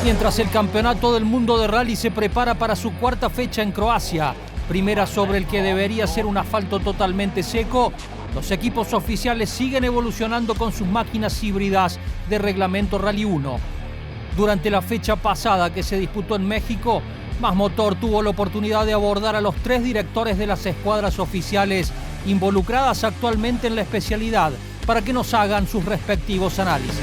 Mientras el Campeonato del Mundo de Rally se prepara para su cuarta fecha en Croacia, primera sobre el que debería ser un asfalto totalmente seco, los equipos oficiales siguen evolucionando con sus máquinas híbridas de reglamento Rally 1. Durante la fecha pasada que se disputó en México, Más Motor tuvo la oportunidad de abordar a los 3 directores de las escuadras oficiales involucradas actualmente en la especialidad para que nos hagan sus respectivos análisis.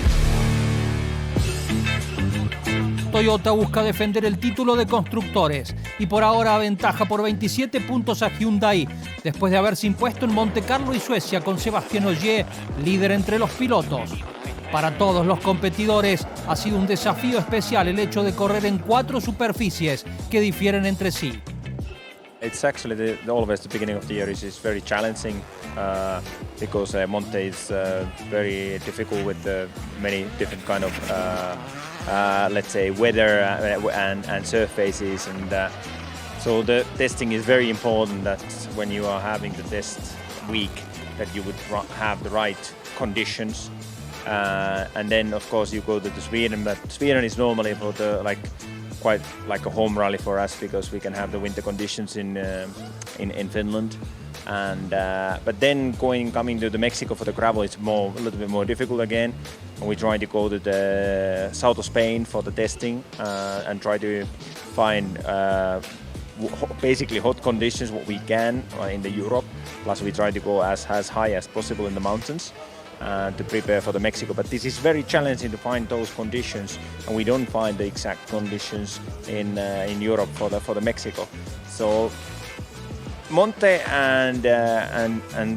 Toyota busca defender el título de constructores y por ahora aventaja por 27 puntos a Hyundai después de haberse impuesto en Montecarlo y Suecia con Sébastien Ogier, líder entre los pilotos. Para todos los competidores ha sido un desafío especial el hecho de correr en 4 superficies que difieren entre sí. It's actually always the beginning of the year is very challenging because Monte is very difficult with many different kind of let's say weather and surfaces, and so the testing is very important. That when you are having the test week, that you would have the right conditions, and then of course you go to Sweden. But Sweden is normally for the quite like a home rally for us because we can have the winter conditions in Finland. And but then coming to the Mexico for the gravel, it's a little bit more difficult again. And we try to go to the south of Spain for the testing and try to find basically hot conditions what we can in the Europe. Plus we try to go as high as possible in the mountains to prepare for the Mexico. But this is very challenging to find those conditions, and we don't find the exact conditions in Europe for the Mexico. So Monte and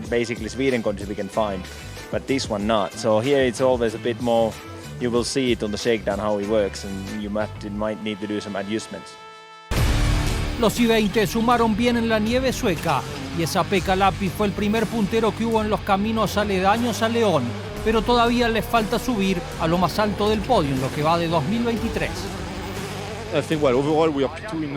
basically Sweden conditions we can find, but this one not. So here it's always a bit more. You will see it on the shakedown how it works, and you might need to do some adjustments. Los I-20 sumaron bien en la nieve sueca y Esa-Pekka Lappi fue el primer puntero que hubo en los caminos aledaños a León, pero todavía les falta subir a lo más alto del podio en lo que va de 2023. I think, well, overall we are P2 in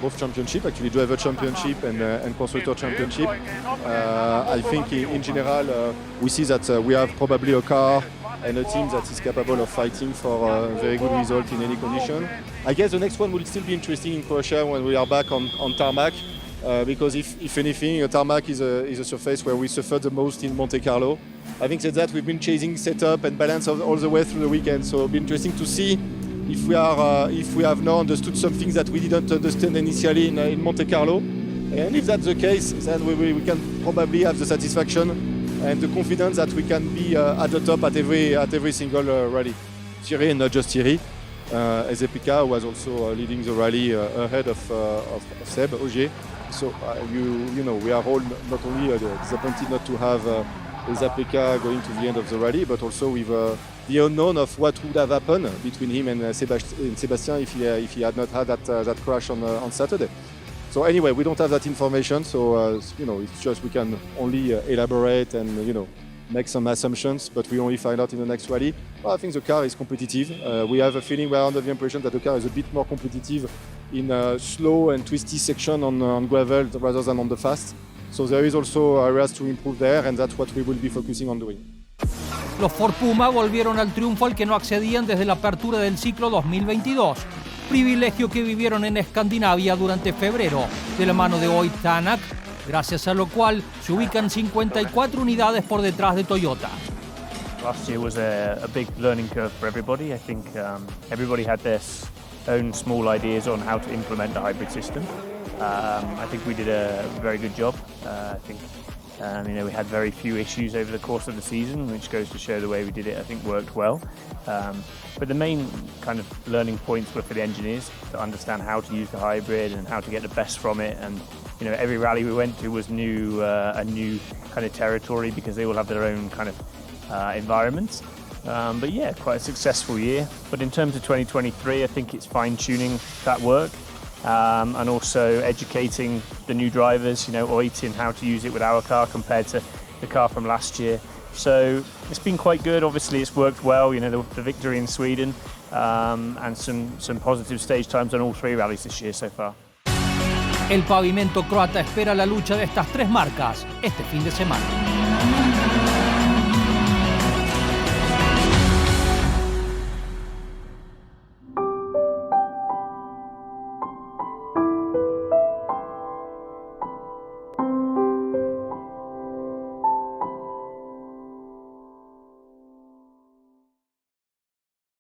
both championship, actually driver championship and constructor championship. I think in general we see that we have probably a car and a team that is capable of fighting for a very good result in any condition. I guess the next one will still be interesting in Croatia when we are back on tarmac, because if anything, tarmac is a surface where we suffered the most in Monte Carlo. Having said that, we've been chasing setup and balance all the way through the weekend, so it'll be interesting to see if we have now understood some things that we didn't understand initially in Monte Carlo. And if that's the case, then we can probably have the satisfaction and the confidence that we can be at the top at every single rally. Thierry, and not just Thierry, Esa-Pekka was also leading the rally ahead of Seb Ogier. So you know, we are all not only disappointed not to have Esa-Pekka going to the end of the rally, but also with the unknown of what would have happened between him and Sébastien if he had not had that crash on Saturday. So anyway, we don't have that information, so you know, it's just we can only elaborate and make some assumptions, but we only find out in the next rally. Well, I think the car is competitive. We have a feeling, we're under the impression that the car is a bit more competitive in a slow and twisty section on gravel rather than on the fast. So there is also areas to improve there, and that's what we will be focusing on doing. Los Ford Puma volvieron al triunfo al que no accedían desde la apertura del ciclo 2022. Privilegio que vivieron en Escandinavia durante febrero, de la mano de Oid Tanak, gracias a lo cual se ubican 54 unidades por detrás de Toyota. Last year was a big learning curve for everybody. I think everybody had their own small ideas on how to implement the hybrid system. I think we did a very good job. I think we had very few issues over the course of the season, which goes to show the way we did it, I think, worked well. But the main kind of learning points were for the engineers to understand how to use the hybrid and how to get the best from it. And every rally we went to was a new kind of territory because they all have their own kind of environments. But yeah, quite a successful year. But in terms of 2023, I think it's fine-tuning that work. And also educating the new drivers, Oit in how to use it with our car compared to the car from last year. So it's been quite good. Obviously, it's worked well. The victory in Sweden and some positive stage times on all 3 rallies this year so far. El pavimento croata espera la lucha de estas 3 marcas este fin de semana.